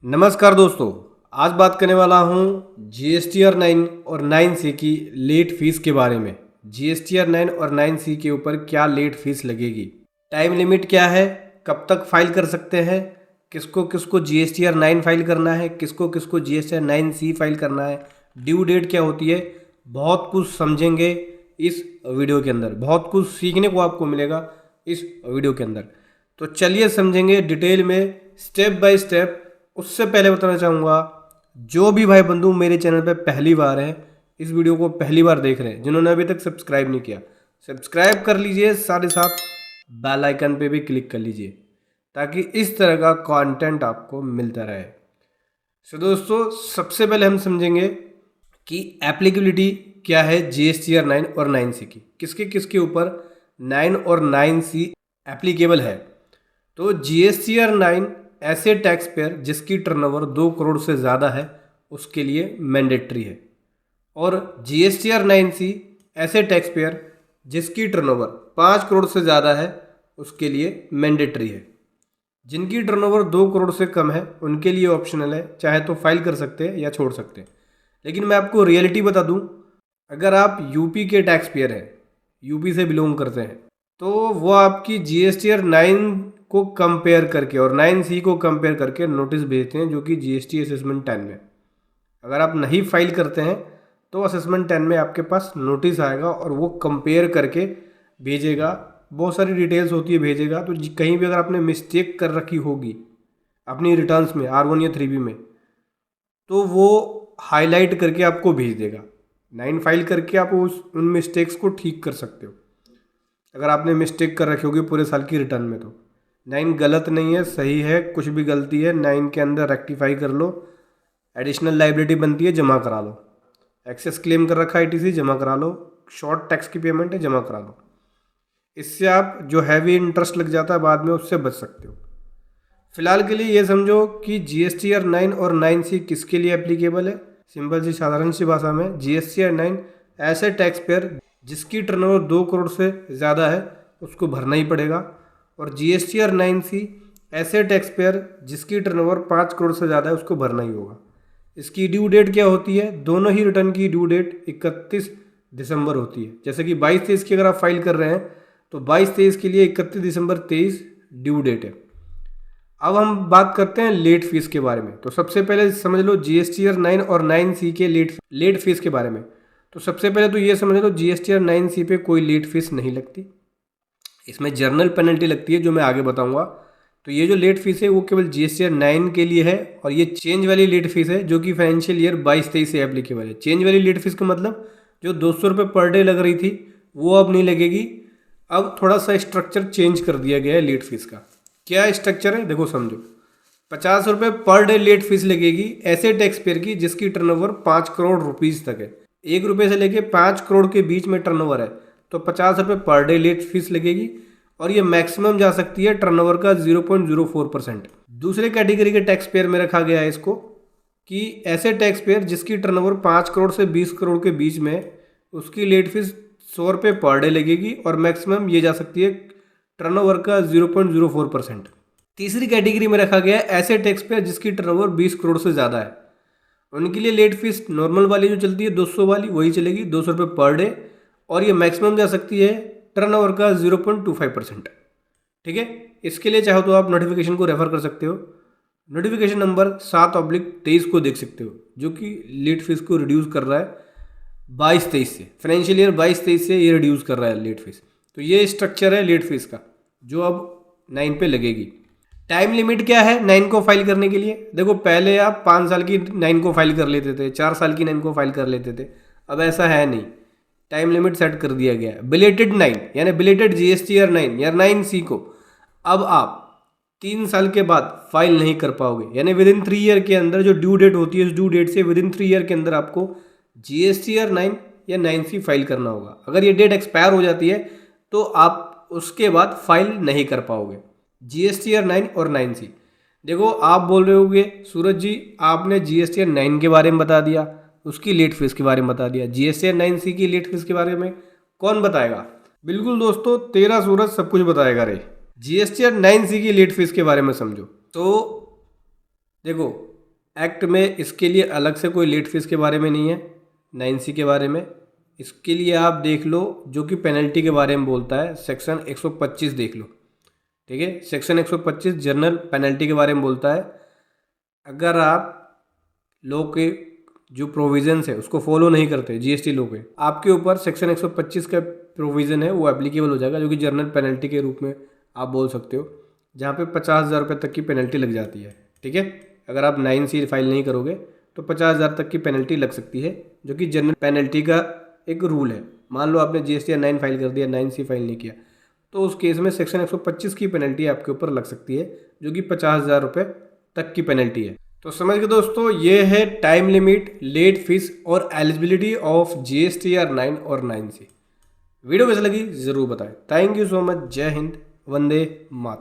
नमस्कार दोस्तों, आज बात करने वाला हूँ GSTR 9 और 9C की लेट फीस के बारे में। GSTR 9 और 9C के ऊपर क्या लेट फीस लगेगी, टाइम लिमिट क्या है, कब तक फाइल कर सकते हैं, किसको किसको GSTR 9 फाइल करना है, किसको किसको GSTR 9C फाइल करना है, ड्यू डेट क्या होती है, बहुत कुछ समझेंगे इस वीडियो के अंदर। बहुत कुछ सीखने को आपको मिलेगा इस वीडियो के अंदर। तो चलिए समझेंगे डिटेल में, स्टेप बाय स्टेप। उससे पहले बताना चाहूँगा, जो भी भाई बंधु मेरे चैनल पे पहली बार हैं, इस वीडियो को पहली बार देख रहे हैं, जिन्होंने अभी तक सब्सक्राइब नहीं किया, सब्सक्राइब कर लीजिए, साथ ही साथ बेल आइकन पे भी क्लिक कर लीजिए ताकि इस तरह का कंटेंट आपको मिलता रहे। तो दोस्तों, सबसे पहले हम समझेंगे कि एप्लीकेबिलिटी क्या है GSTR 9 और 9C की, किसके किसके ऊपर 9 और 9C एप्लीकेबल है। तो GSTR 9 ऐसे टैक्स पेयर जिसकी टर्नओवर 2 करोड़ से ज़्यादा है उसके लिए मैंडेटरी है, और GSTR 9C ऐसे टैक्स पेयर जिसकी टर्नओवर 5 करोड़ से ज़्यादा है उसके लिए मैंडेटरी है। जिनकी टर्नओवर 2 करोड़ से कम है उनके लिए ऑप्शनल है, चाहे तो फाइल कर सकते हैं या छोड़ सकते हैं। लेकिन मैं आपको रियलिटी बता दूं, अगर आप यूपी के टैक्स पेयर हैं, यूपी से बिलोंग करते हैं, तो वो आपकी GSTR 9 को कंपेयर करके और 9C को कंपेयर करके नोटिस भेजते हैं, जो कि GST असेसमेंट 10 में। अगर आप नहीं फाइल करते हैं तो असेसमेंट 10 में आपके पास नोटिस आएगा और वो कंपेयर करके भेजेगा, बहुत सारी डिटेल्स होती है भेजेगा। तो कहीं भी अगर आपने मिस्टेक कर रखी होगी अपनी रिटर्न्स में R1 या 3B में, तो वो हाईलाइट करके आपको भेज देगा। 9 फाइल करके आप उन मिस्टेक्स को ठीक कर सकते हो। अगर आपने मिस्टेक कर रखी होगी पूरे साल की रिटर्न में, तो 9 गलत नहीं है, सही है, कुछ भी गलती है 9 के अंदर रेक्टिफाई कर लो। एडिशनल लाइबिलिटी बनती है, जमा करा लो। एक्सेस क्लेम कर रखा है ITC, जमा करा लो। शॉर्ट टैक्स की पेमेंट है, जमा करा लो। इससे आप जो हैवी इंटरेस्ट लग जाता है बाद में, उससे बच सकते हो। फिलहाल के लिए ये समझो कि GSTR 9 और 9C किसके लिए एप्लीकेबल है। सिंपल सी साधारण सी भाषा में, GSTR 9 ऐसे टैक्स पेयर जिसकी टर्नओवर 2 करोड़ से ज़्यादा है उसको भरना ही पड़ेगा, और GSTR 9C ऐसे टैक्स पेयर जिसकी टर्नओवर 5 करोड़ से ज़्यादा है उसको भरना ही होगा। इसकी ड्यू डेट क्या होती है? दोनों ही रिटर्न की ड्यू डेट 31 दिसंबर होती है। जैसे कि 22-23 की अगर आप फाइल कर रहे हैं तो 22-23 के लिए 31 दिसंबर 23 ड्यू डेट है। अब हम बात करते हैं लेट फीस के बारे में। तो सबसे पहले समझ लो GSTR 9 और 9C के लेट फीस के बारे में। तो सबसे पहले तो ये समझ लो GSTR 9C पे कोई लेट फीस नहीं लगती, इसमें जर्नल पेनल्टी लगती है जो मैं आगे बताऊंगा। तो ये जो लेट फीस है वो केवल GSTR 9 के लिए है, और ये चेंज वाली लेट फीस है जो कि फाइनेंशियल ईयर 22-23 से एप्लीकेबल है। चेंज वाली लेट फीस का मतलब जो 200 रुपये पर डे लग रही थी वो अब नहीं लगेगी। अब थोड़ा सा स्ट्रक्चर चेंज कर दिया गया है लेट फीस का। क्या स्ट्रक्चर है देखो समझो। 50 रुपये पर डे लेट फीस लगेगी ऐसे टैक्स पेयर की जिसकी टर्नओवर 5 करोड़ रुपीज़ तक है। 1 रुपये से लेके 5 करोड़ के बीच में टर्नओवर है तो 50 रुपये पर डे लेट फीस लगेगी, और ये मैक्सिमम जा सकती है टर्नओवर का 0.04%। दूसरे कैटेगरी के टैक्स पेयर में रखा गया है इसको कि ऐसे टैक्स पेयर जिसकी टर्नओवर 5 करोड़ से 20 करोड़ के बीच में, उसकी लेट फीस 100 रुपये पर डे लगेगी, और मैक्सिमम ये जा सकती है टर्नओवर का 0.04%। तीसरी कैटेगरी में रखा गया है ऐसे टैक्स पेयर जिसकी टर्नओवर 20 करोड़ से ज़्यादा है। उनके लिए लेट फीस नॉर्मल वाली जो चलती है 200 वाली वही चलेगी, 200 रुपये पर डे, और ये मैक्सिमम जा सकती है टर्नओवर का 0.25%। ठीक है, इसके लिए चाहो तो आप नोटिफिकेशन को रेफर कर सकते हो। नोटिफिकेशन नंबर 7/23 को देख सकते हो, जो कि लेट फीस को रिड्यूस कर रहा है 22-23 से, फाइनेंशियल ईयर 22-23 से ये रिड्यूस कर रहा है लेट फीस। तो ये स्ट्रक्चर है लेट फीस का जो अब 9 पे लगेगी। टाइम लिमिट क्या है 9 को फाइल करने के लिए? देखो, पहले आप 5 साल की 9 को फाइल कर लेते थे, 4 साल की 9 को फाइल कर लेते थे। अब ऐसा है नहीं, टाइम लिमिट सेट कर दिया गया है। बिलेटेड 9 यानी बिलेटेड GSTR 9 या 9C को अब आप 3 साल के बाद फाइल नहीं कर पाओगे, यानी विद इन 3 ईयर के अंदर जो ड्यू डेट होती है उस ड्यू डेट से विद इन 3 ईयर के अंदर आपको GSTR 9 या 9C फाइल करना होगा। अगर ये डेट एक्सपायर हो जाती है तो आप उसके बाद फाइल नहीं कर पाओगे GSTR 9 और 9C। देखो, आप बोल रहे होगे सूरज जी आपने GSTR 9 के बारे में बता दिया, उसकी लेट फीस के बारे में बता दिया, GSTR 9C की लेट फीस के बारे में कौन बताएगा? बिल्कुल दोस्तों, तेरा सूरज सब कुछ बताएगा रे। GSTR 9C की लेट फीस के बारे में समझो। तो देखो, एक्ट में इसके लिए अलग से कोई लेट फीस के बारे में नहीं है 9C के बारे में। इसके लिए आप देख लो जो कि पेनल्टी के बारे में बोलता है, सेक्शन 125 देख लो, ठीक है। सेक्शन 125 जनरल पेनल्टी के बारे में बोलता है। अगर आप लॉ के जो प्रोविजंस है उसको फॉलो नहीं करते जीएसटी लॉ के, आपके ऊपर सेक्शन 125 का प्रोविज़न है वो एप्लीकेबल हो जाएगा, जो कि जनरल पेनल्टी के रूप में आप बोल सकते हो, जहाँ पे 50,000 रुपये तक की पेनल्टी लग जाती है, ठीक है। अगर आप 9C फाइल नहीं करोगे तो 50,000 तक की पेनल्टी लग सकती है, जो कि जनरल पेनल्टी का एक रूल है। मान लो आपने जीएसटीआर 9 फाइल कर दिया, 9C फाइल नहीं किया, तो उस केस में सेक्शन 125 की पेनल्टी आपके ऊपर लग सकती है, जो कि 50,000 रुपये तक की पेनल्टी है। तो समझ गए दोस्तों, ये है टाइम लिमिट, लेट फीस और एलिजिबिलिटी ऑफ जीएसटीआर 9 और 9C। वीडियो कैसे लगी ज़रूर बताएं। Thank you so much. जय हिंद, वंदे मातरम।